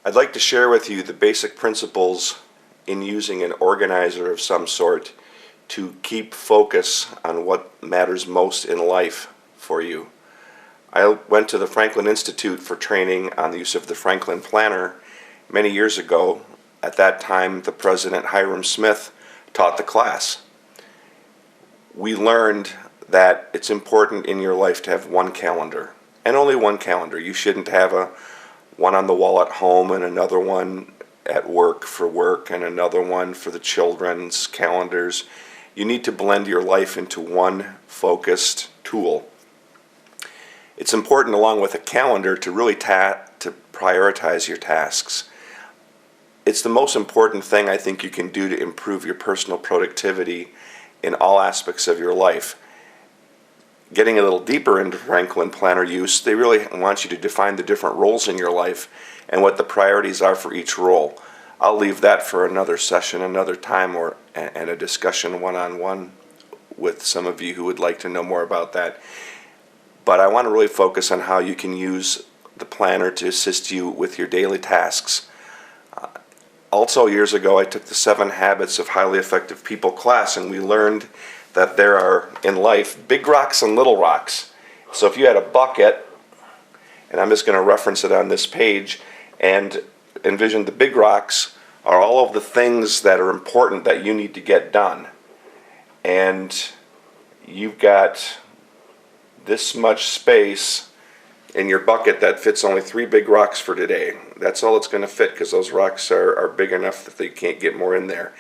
I'd like to share with you the basic principles in using an organizer of some sort to keep focus on what matters most in life for you. I went to the Franklin Institute for training on the use of the Franklin Planner many years ago. At that time, the president, Hiram Smith, taught the class. We learned that it's important in your life to have one calendar, and only one calendar. You shouldn't have one on the wall at home and another one at work for work and another one for the children's calendars. You need to blend your life into one focused tool. It's important, along with a calendar, to really to prioritize your tasks. It's the most important thing I think you can do to improve your personal productivity in all aspects of your life. Getting a little deeper into Franklin Planner use, they really want you to define the different roles in your life and what the priorities are for each role. I'll leave that for another session, another time, and a discussion one-on-one with some of you who would like to know more about that. But I want to really focus on how you can use the planner to assist you with your daily tasks. Also, years ago, I took the 7 Habits of Highly Effective People class, and we learned that there are, in life, big rocks and little rocks. So if you had a bucket, and I'm just going to reference it on this page, and envision the big rocks are all of the things that are important that you need to get done. And you've got this much space in your bucket that fits only 3 big rocks for today. That's all it's going to fit, because those rocks are big enough that they can't get more in there.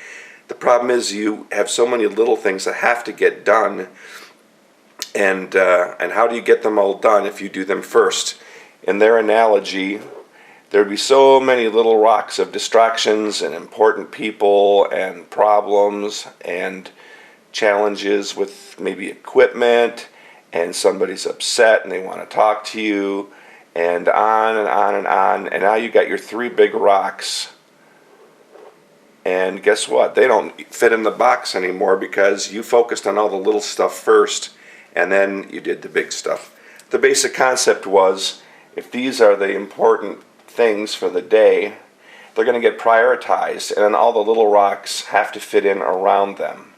The problem is you have so many little things that have to get done, and how do you get them all done if you do them first? In their analogy, there'd be so many little rocks of distractions and important people and problems and challenges with maybe equipment, and somebody's upset and they want to talk to you, and on and on and on, and now you got your 3 big rocks, and guess what? They don't fit in the box anymore because you focused on all the little stuff first, and then you did the big stuff. The basic concept was, if these are the important things for the day, they're going to get prioritized, and then all the little rocks have to fit in around them.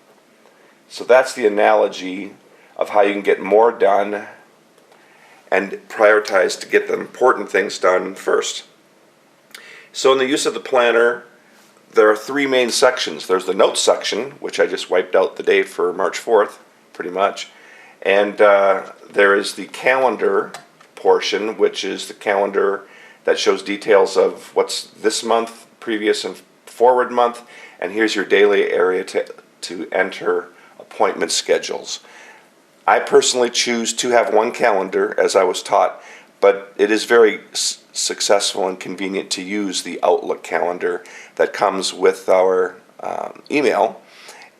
So that's the analogy of how you can get more done and prioritize to get the important things done first. So in the use of the planner, there are 3 main sections. There's the notes section, which I just wiped out the day for March 4th, pretty much. And there is the calendar portion, which is the calendar that shows details of what's this month, previous and forward month, and here's your daily area to enter appointment schedules. I personally choose to have one calendar, as I was taught, but it is very successful and convenient to use the Outlook calendar that comes with our email,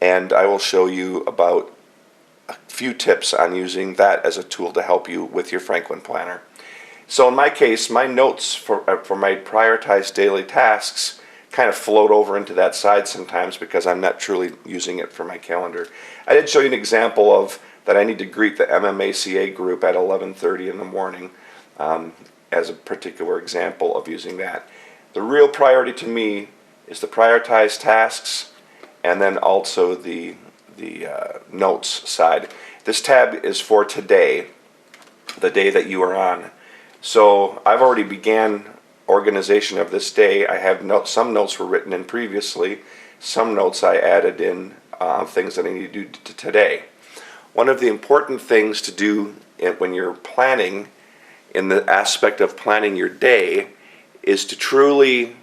and I will show you about a few tips on using that as a tool to help you with your Franklin Planner. So in my case, my notes for my prioritized daily tasks kind of float over into that side sometimes because I'm not truly using it for my calendar. I did show you an example of that I need to greet the MMACA group at 11:30 in the morning as a particular example of using that. The real priority to me is the prioritized tasks, and then also the notes side. This tab is for today, the day that you are on. So I've already began organization of this day. I have some notes were written in previously, some notes I added in things that I need to do today. One of the important things to do when you're planning, in the aspect of planning your day, is to truly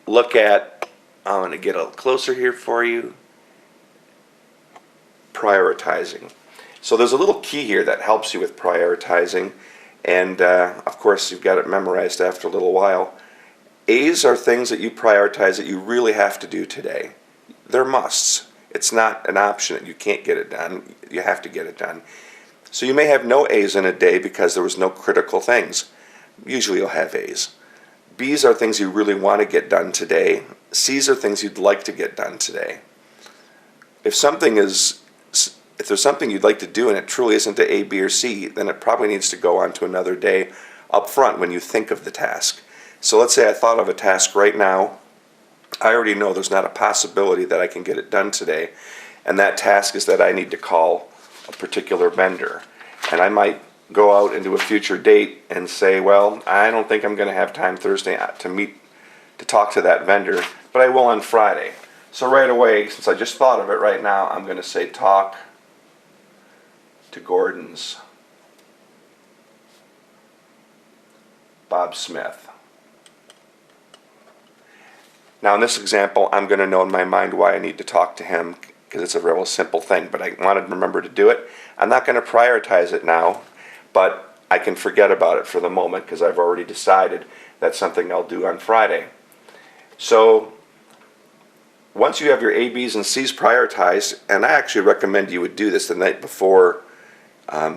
look at, I'm going to get a little closer here for you, prioritizing. So there's a little key here that helps you with prioritizing, and of course you've got it memorized after a little while. A's are things that you prioritize that you really have to do today. They're musts. It's not an option that you can't get it done. You have to get it done. So you may have no A's in a day because there was no critical things. Usually you'll have A's. B's are things you really want to get done today. C's are things you'd like to get done today. If there's something you'd like to do and it truly isn't a B, or C, then it probably needs to go on to another day up front when you think of the task. So let's say I thought of a task right now. I already know there's not a possibility that I can get it done today, and that task is that I need to call a particular vendor. And I might go out into a future date and say, well, I don't think I'm going to have time Thursday to talk to that vendor, but I will on Friday. So right away, since I just thought of it right now, I'm going to say talk to Gordon's Bob Smith. Now in this example, I'm going to know in my mind why I need to talk to him, because it's a real simple thing, but I wanted to remember to do it. I'm not going to prioritize it now, but I can forget about it for the moment because I've already decided that's something I'll do on Friday. So once you have your A, B's, and C's prioritized, and I actually recommend you would do this the night before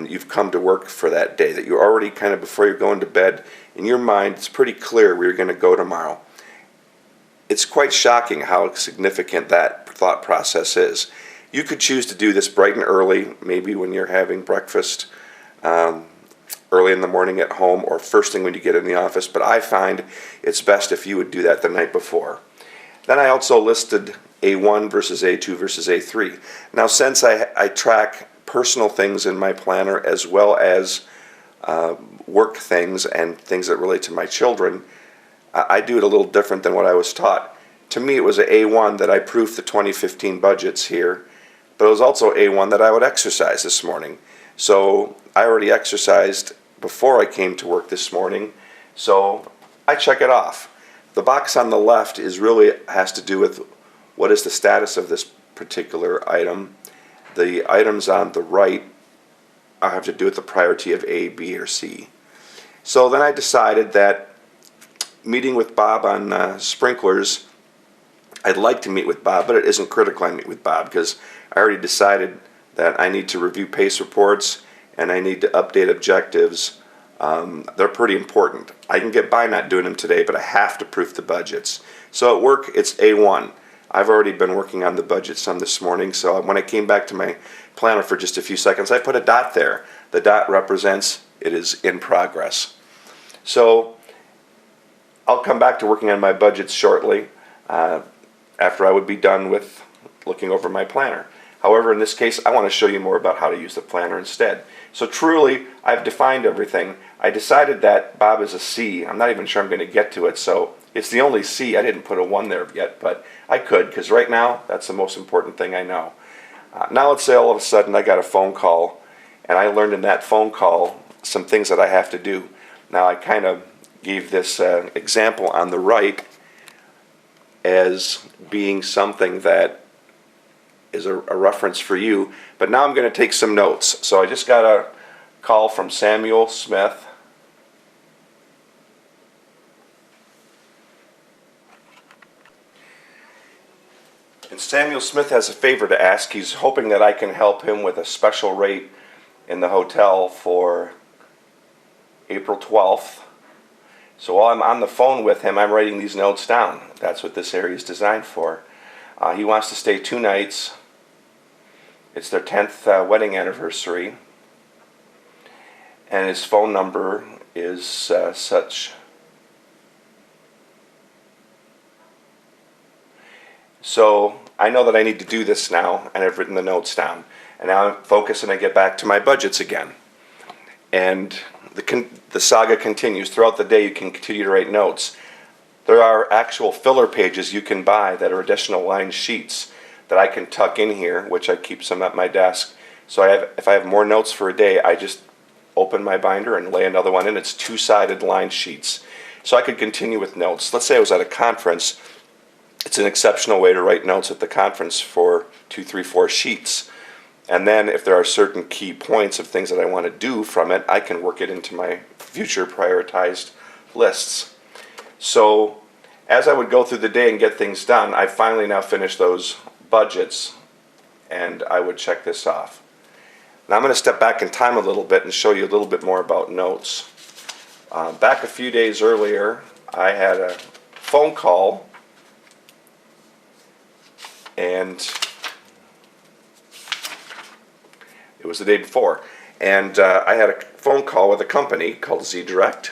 you've come to work for that day, that you're already kind of, before you're going to bed, in your mind it's pretty clear where you're going to go tomorrow. It's quite shocking how significant that thought process is. You could choose to do this bright and early, maybe when you're having breakfast early in the morning at home or first thing when you get in the office, but I find it's best if you would do that the night before. Then I also listed A1 versus A2 versus A3. Now since I track personal things in my planner as well as work things and things that relate to my children, I do it a little different than what I was taught. To me, it was an A1 that I proofed the 2015 budgets here, but it was also A1 that I would exercise this morning. So I already exercised before I came to work this morning, so I check it off. The box on the left has to do with what is the status of this particular item. The items on the right have to do with the priority of A, B, or C. So then I decided that meeting with Bob on sprinklers, I'd like to meet with Bob, but it isn't critical I meet with Bob because I already decided that I need to review PACE reports and I need to update objectives. They're pretty important. I can get by not doing them today, but I have to proof the budgets. So at work, it's A1. I've already been working on the budget some this morning, so when I came back to my planner for just a few seconds, I put a dot there. The dot represents it is in progress. So I'll come back to working on my budgets shortly after I would be done with looking over my planner. However, in this case, I want to show you more about how to use the planner instead. So truly, I've defined everything. I decided that Bob is a C. I'm not even sure I'm going to get to it, so it's the only C. I didn't put a 1 there yet, but I could, because right now, that's the most important thing I know. Now let's say all of a sudden I got a phone call, and I learned in that phone call some things that I have to do. Now I kind of gave this example on the right as being something that is a reference for you, but now I'm going to take some notes. So I just got a call from Samuel Smith. And Samuel Smith has a favor to ask. He's hoping that I can help him with a special rate in the hotel for April 12th. So while I'm on the phone with him, I'm writing these notes down. That's what this area is designed for. He wants to stay 2 nights. It's their 10th wedding anniversary. And his phone number is such. So I know that I need to do this now, and I've written the notes down. And now I'm focused and I get back to my budgets again. And the saga continues. Throughout the day you can continue to write notes. There are actual filler pages you can buy that are additional line sheets that I can tuck in here, which I keep some at my desk. So if I have more notes for a day, I just open my binder and lay another one in. It's 2-sided line sheets. So I could continue with notes. Let's say I was at a conference. It's an exceptional way to write notes at the conference for 2, 3, 4 sheets. And then if there are certain key points of things that I want to do from it, I can work it into my future prioritized lists. So as I would go through the day and get things done, I finally now finished those budgets, and I would check this off. Now I'm going to step back in time a little bit and show you a little bit more about notes. Back a few days earlier, I had a phone call, and it was the day before, and I had a phone call with a company called Z Direct,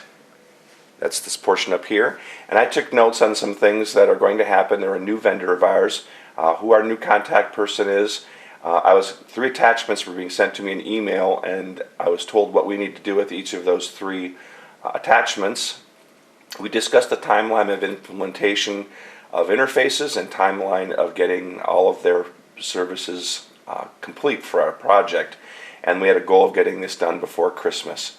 That's this portion up here. And I took notes on some things that are going to happen. They're a new vendor of ours, who our new contact person is. 3 attachments were being sent to me in email, and I was told what we need to do with each of those 3 attachments. We discussed the timeline of implementation of interfaces and timeline of getting all of their services complete for our project, and we had a goal of getting this done before Christmas.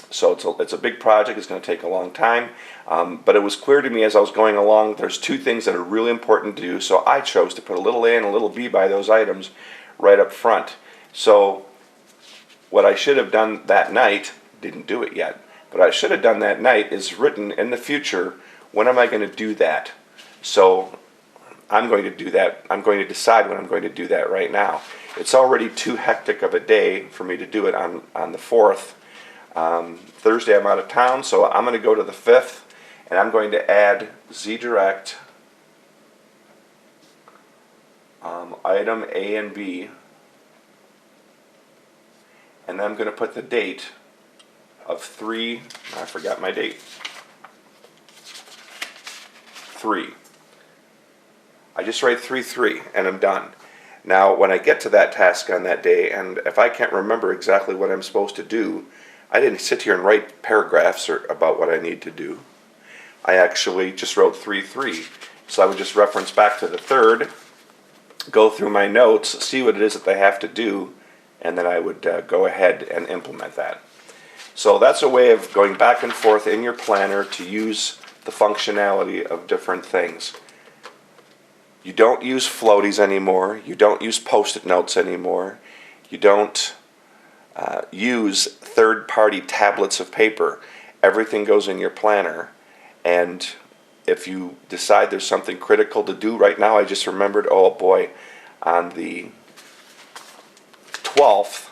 So it's a big project. It's going to take a long time, but it was clear to me as I was going along there's 2 things that are really important to do, so I chose to put a little A and a little B by those items right up front. So what I should have done that night, didn't do it yet, but I should have done that night is written in the future, when am I going to do that? So I'm going to do that. I'm going to decide when I'm going to do that right now. It's already too hectic of a day for me to do it on the 4th. Thursday I'm out of town, so I'm going to go to the 5th, and I'm going to add Z-Direct item A and B, and then I'm going to put the date of 3, I forgot my date, 3. I just write 3-3 and I'm done. Now when I get to that task on that day, and if I can't remember exactly what I'm supposed to do, I didn't sit here and write paragraphs about what I need to do. I actually just wrote 3-3. So I would just reference back to the 3rd, go through my notes, see what it is that they have to do, and then I would go ahead and implement that. So that's a way of going back and forth in your planner to use the functionality of different things. You don't use floaties anymore. You don't use post-it notes anymore. You don't use third-party tablets of paper. Everything goes in your planner, and if you decide there's something critical to do right now, I just remembered, oh boy, on the 12th,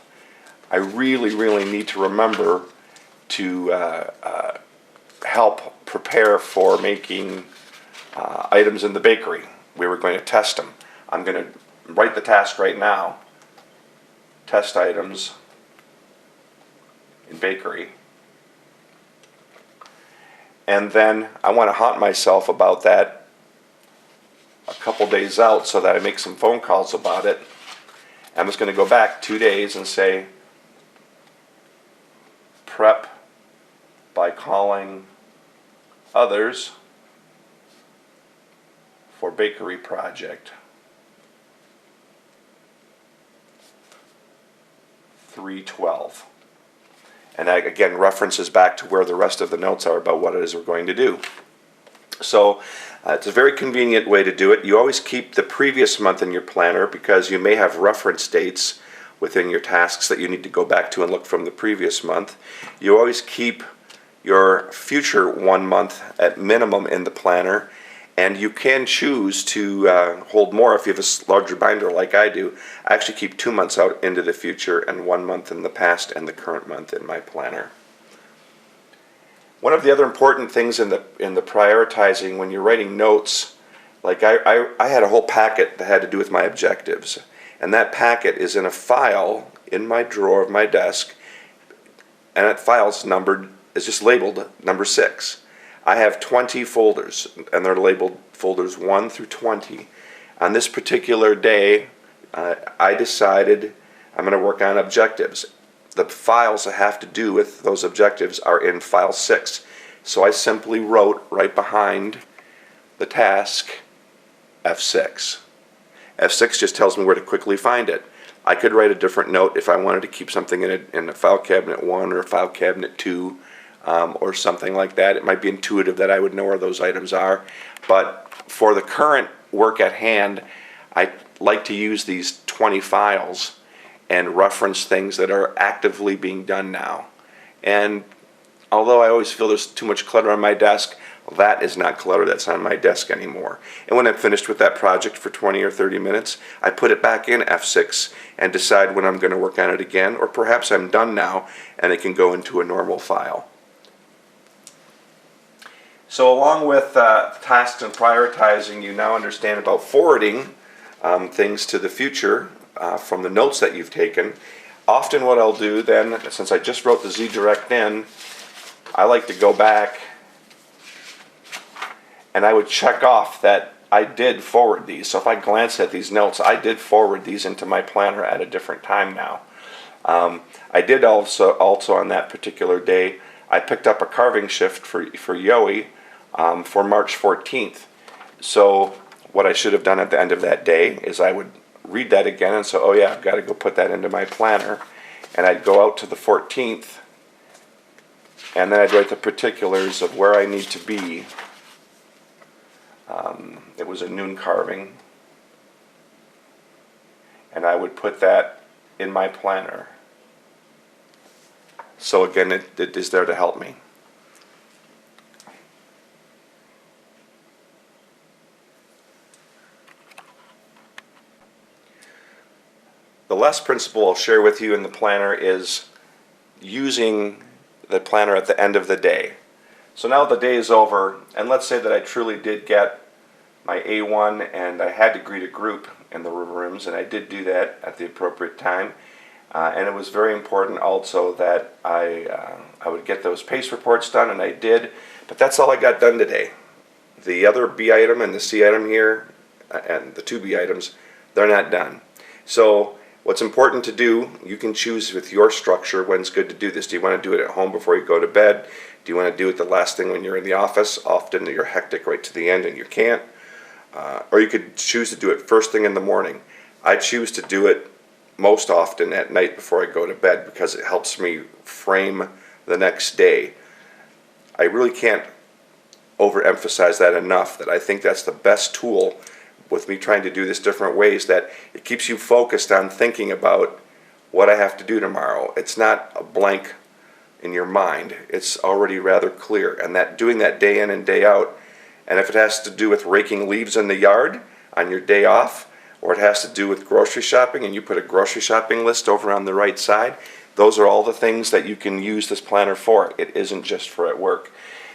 I really need to remember to help prepare for making items in the bakery. We were going to test them. I'm going to write the task right now, test items in bakery, and then I want to haunt myself about that a couple days out so that I make some phone calls about it. I'm just going to go back 2 days and say prep by calling others for bakery project 3/12. And that again references back to where the rest of the notes are about what it is we're going to do. So it's a very convenient way to do it. You always keep the previous month in your planner because you may have reference dates within your tasks that you need to go back to and look from the previous month. You always keep your future 1 month at minimum in the planner, and you can choose to hold more if you have a larger binder like I do. I actually keep 2 months out into the future and 1 month in the past and the current month in my planner. One of the other important things in the prioritizing when you're writing notes, like I had a whole packet that had to do with my objectives, and that packet is in a file in my drawer of my desk, and that file's numbered, is just labeled number 6. I have 20 folders, and they're labeled folders 1 through 20. On this particular day, I decided I'm going to work on objectives. The files that have to do with those objectives are in file 6. So I simply wrote right behind the task F6. F6 just tells me where to quickly find it. I could write a different note if I wanted to keep something in a file cabinet 1 or file cabinet 2. Or something like that. It might be intuitive that I would know where those items are, but for the current work at hand, I like to use these 20 files and reference things that are actively being done now. And although I always feel there's too much clutter on my desk, that is not clutter that's on my desk anymore. And when I'm finished with that project for 20 or 30 minutes, I put it back in F6 and decide when I'm going to work on it again, or perhaps I'm done now and it can go into a normal file. So along with tasks and prioritizing, you now understand about forwarding things to the future from the notes that you've taken. Often what I'll do then, since I just wrote the Z-Direct in, I like to go back and I would check off that I did forward these. So if I glance at these notes, I did forward these into my planner at a different time now. I did also on that particular day, I picked up a carving shift for Yoey for March 14th. So what I should have done at the end of that day is I would read that again and say, oh yeah, I've got to go put that into my planner. And I'd go out to the 14th, and then I'd write the particulars of where I need to be. It was a noon carving, and I would put that in my planner. So again, it is there to help me. The last principle I'll share with you in the planner is using the planner at the end of the day. So now the day is over, and let's say that I truly did get my A1 and I had to greet a group in the rooms, and I did do that at the appropriate time. And it was very important also that I would get those PACE reports done, and I did. But that's all I got done today. The other B item and the C item here, and the two B items, they're not done. So what's important to do, you can choose with your structure when's good to do this. Do you want to do it at home before you go to bed? Do you want to do it the last thing when you're in the office? Often you're hectic right to the end and you can't. Or you could choose to do it first thing in the morning. I choose to do it most often at night before I go to bed because it helps me frame the next day. I really can't overemphasize that enough, that I think that's the best tool with me trying to do this different ways, that it keeps you focused on thinking about what I have to do tomorrow. It's not a blank in your mind. It's already rather clear, and that doing that day in and day out, and if it has to do with raking leaves in the yard on your day off, or it has to do with grocery shopping and you put a grocery shopping list over on the right side, those are all the things that you can use this planner for. It isn't just for at work.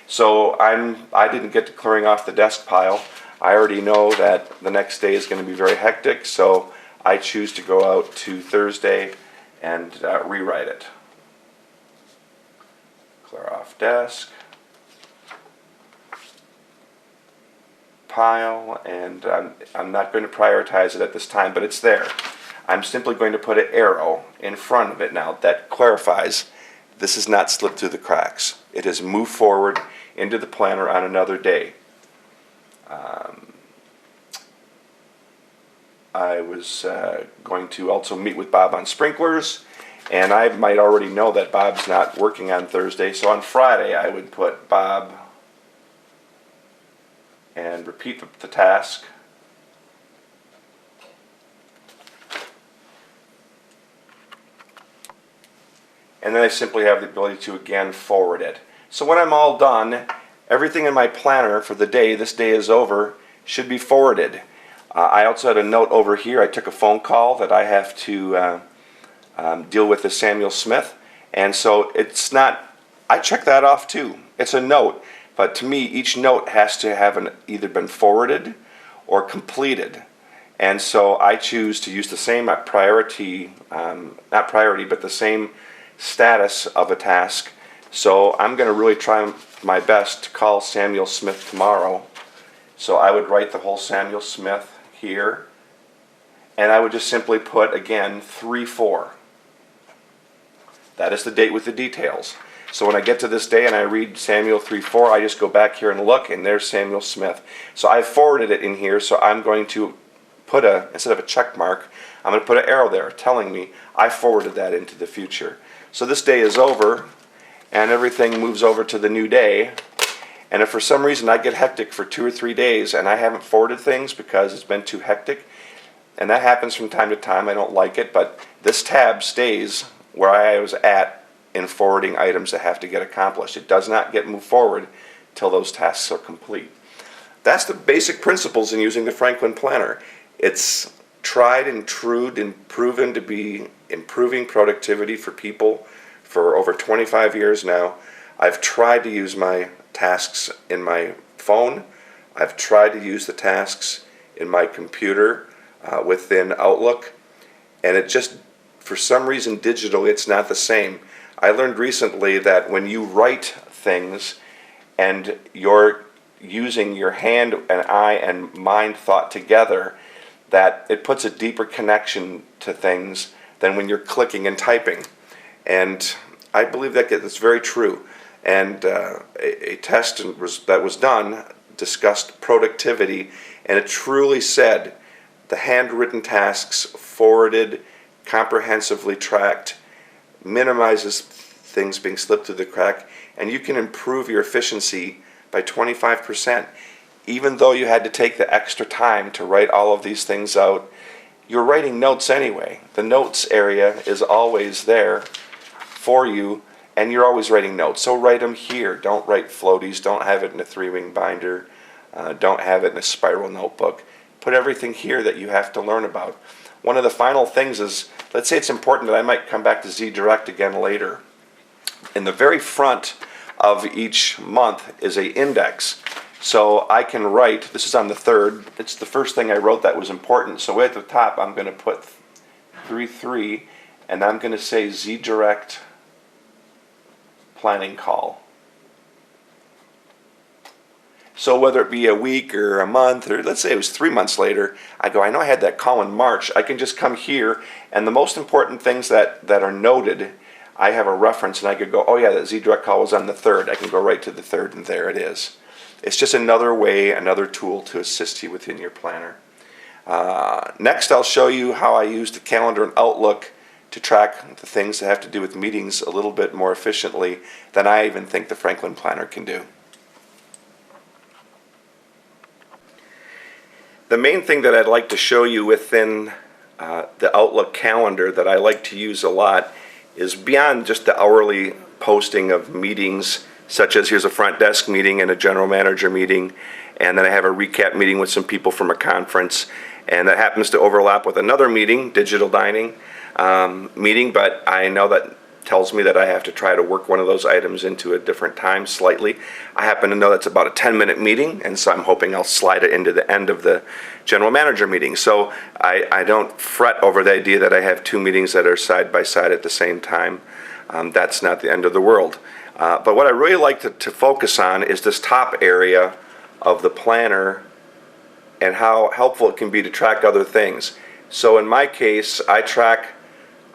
So I didn't get to clearing off the desk pile. I already know that the next day is going to be very hectic, so I choose to go out to Thursday and rewrite it. Clear off desk, pile, and I'm not going to prioritize it at this time, but it's there. I'm simply going to put an arrow in front of it now that clarifies this has not slipped through the cracks. It has moved forward into the planner on another day. I was going to also meet with Bob on sprinklers, and I might already know that Bob's not working on Thursday, so on Friday I would put Bob and repeat the task. And then I simply have the ability to again forward it. So when I'm all done, everything in my planner for the day, this day is over, should be forwarded. I also had a note over here. I took a phone call that I have to deal with the Samuel Smith, and so it's not, I check that off too. It's a note, but to me each note has to have either been forwarded or completed. And so I choose to use the same priority, not priority, but the same status of a task. So I'm going to really try my best to call Samuel Smith tomorrow. So I would write the whole Samuel Smith here, and I would just simply put again 3/4. That is the date with the details. So when I get to this day and I read Samuel 3/4, I just go back here and look, and there's Samuel Smith. So I forwarded it in here, so I'm going to put instead of a check mark, I'm going to put an arrow there telling me I forwarded that into the future. So this day is over, and everything moves over to the new day. And if for some reason I get hectic for 2 or 3 days and I haven't forwarded things because it's been too hectic, and that happens from time to time, I don't like it, but this tab stays where I was at in forwarding items that have to get accomplished. It does not get moved forward till those tasks are complete. That's the basic principles in using the Franklin Planner. It's tried and true and proven to be improving productivity for people for over 25 years now. I've tried to use my tasks in my phone. I've tried to use the tasks in my computer within Outlook, and it just, for some reason digitally, it's not the same. I learned recently that when you write things, and you're using your hand and eye and mind thought together, that it puts a deeper connection to things than when you're clicking and typing. And I believe that that's very true. And a test that was done discussed productivity, and it truly said the handwritten tasks forwarded, comprehensively tracked, minimizes things being slipped through the crack, and you can improve your efficiency by 25%. Even though you had to take the extra time to write all of these things out, you're writing notes anyway. The notes area is always there for you, and you're always writing notes. So write them here. Don't write floaties. Don't have it in a 3-ring binder. Don't have it in a spiral notebook. Put everything here that you have to learn about. One of the final things is, let's say it's important that I might come back to Z-Direct again later. In the very front of each month is an index. So I can write, this is on the 3rd, it's the first thing I wrote that was important. So at the top I'm going to put 3-3, and I'm going to say Z-Direct planning call. So whether it be a week or a month, or let's say it was 3 months later, I go, I know I had that call in March. I can just come here, and the most important things that are noted, I have a reference, and I could go, oh yeah, that Z-Direct call was on the 3rd. I can go right to the 3rd, and there it is. It's just another way, another tool to assist you within your planner. Next, I'll show you how I use the calendar and Outlook to track the things that have to do with meetings a little bit more efficiently than I even think the Franklin Planner can do. The main thing that I'd like to show you within the Outlook calendar that I like to use a lot is beyond just the hourly posting of meetings, such as here's a front desk meeting and a general manager meeting, and then I have a recap meeting with some people from a conference, and that happens to overlap with another meeting, digital dining meeting, but I know that tells me that I have to try to work one of those items into a different time slightly. I happen to know that's about a 10-minute meeting, and so I'm hoping I'll slide it into the end of the general manager meeting. So I don't fret over the idea that I have 2 meetings that are side by side at the same time. That's not the end of the world. But what I really like to focus on is this top area of the planner and how helpful it can be to track other things. So in my case, I track,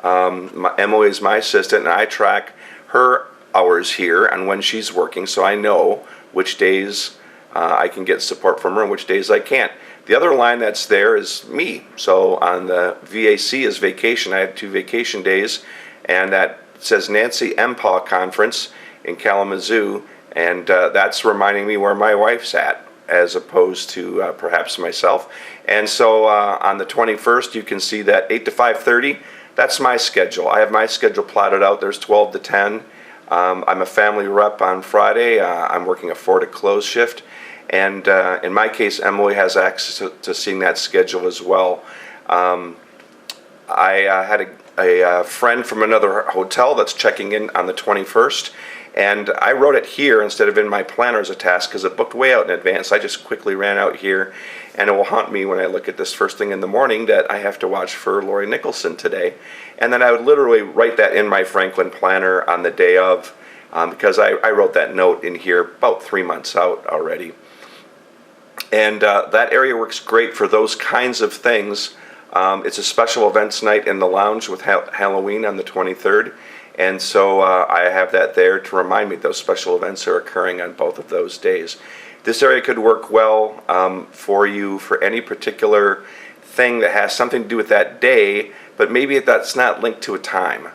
Emily is my assistant, and I track her hours here and when she's working, so I know which days I can get support from her and which days I can't. The other line that's there is me. So on the VAC is vacation. I have 2 vacation days, and that says Nancy MPAW conference in Kalamazoo, and that's reminding me where my wife's at, as opposed to perhaps myself. And so on the 21st, you can see that 8 to 5:30, that's my schedule. I have my schedule plotted out. There's 12 to 10. I'm a family rep on Friday. I'm working a 4 to close shift. And in my case, Emily has access to seeing that schedule as well. I had a friend from another hotel that's checking in on the 21st, and I wrote it here instead of in my planner as a task because it booked way out in advance. I just quickly ran out here, and it will haunt me when I look at this first thing in the morning that I have to watch for Lori Nicholson today. And then I would literally write that in my Franklin planner on the day of, because I wrote that note in here about 3 months out already. And that area works great for those kinds of things. It's a special events night in the lounge with Halloween on the 23rd. And so I have that there to remind me those special events are occurring on both of those days. This area could work well for you for any particular thing that has something to do with that day, but maybe that's not linked to a time.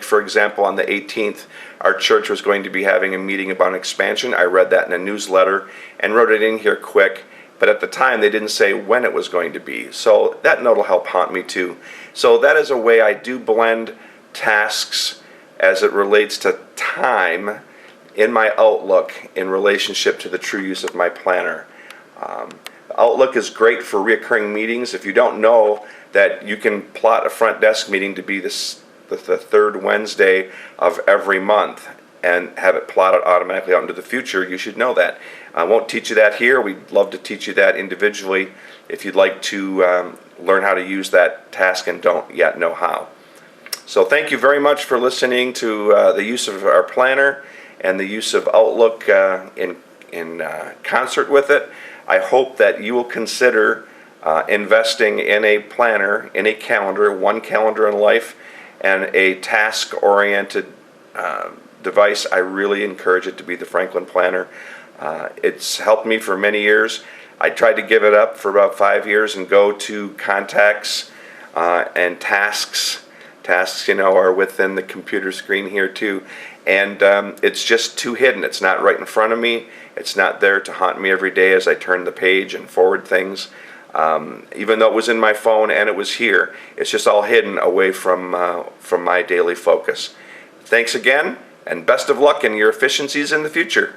For example, on the 18th, our church was going to be having a meeting about an expansion. I read that in a newsletter and wrote it in here quick, but at the time they didn't say when it was going to be. So that note will help haunt me too. So that is a way I do blend tasks as it relates to time in my Outlook in relationship to the true use of my planner. Outlook is great for reoccurring meetings. If you don't know that you can plot a front desk meeting to be the 3rd Wednesday of every month and have it plotted automatically out into the future, you should know that. I won't teach you that here. We'd love to teach you that individually if you'd like to learn how to use that task and don't yet know how. So thank you very much for listening to the use of our planner and the use of Outlook in concert with it. I hope that you will consider investing in a planner, in a calendar, one calendar in life, and a task-oriented device. I really encourage it to be the Franklin Planner. It's helped me for many years. I tried to give it up for about 5 years and go to contacts and tasks. Tasks, are within the computer screen here too. And it's just too hidden. It's not right in front of me. It's not there to haunt me every day as I turn the page and forward things. Even though it was in my phone and it was here, it's just all hidden away from my daily focus. Thanks again, and best of luck in your efficiencies in the future.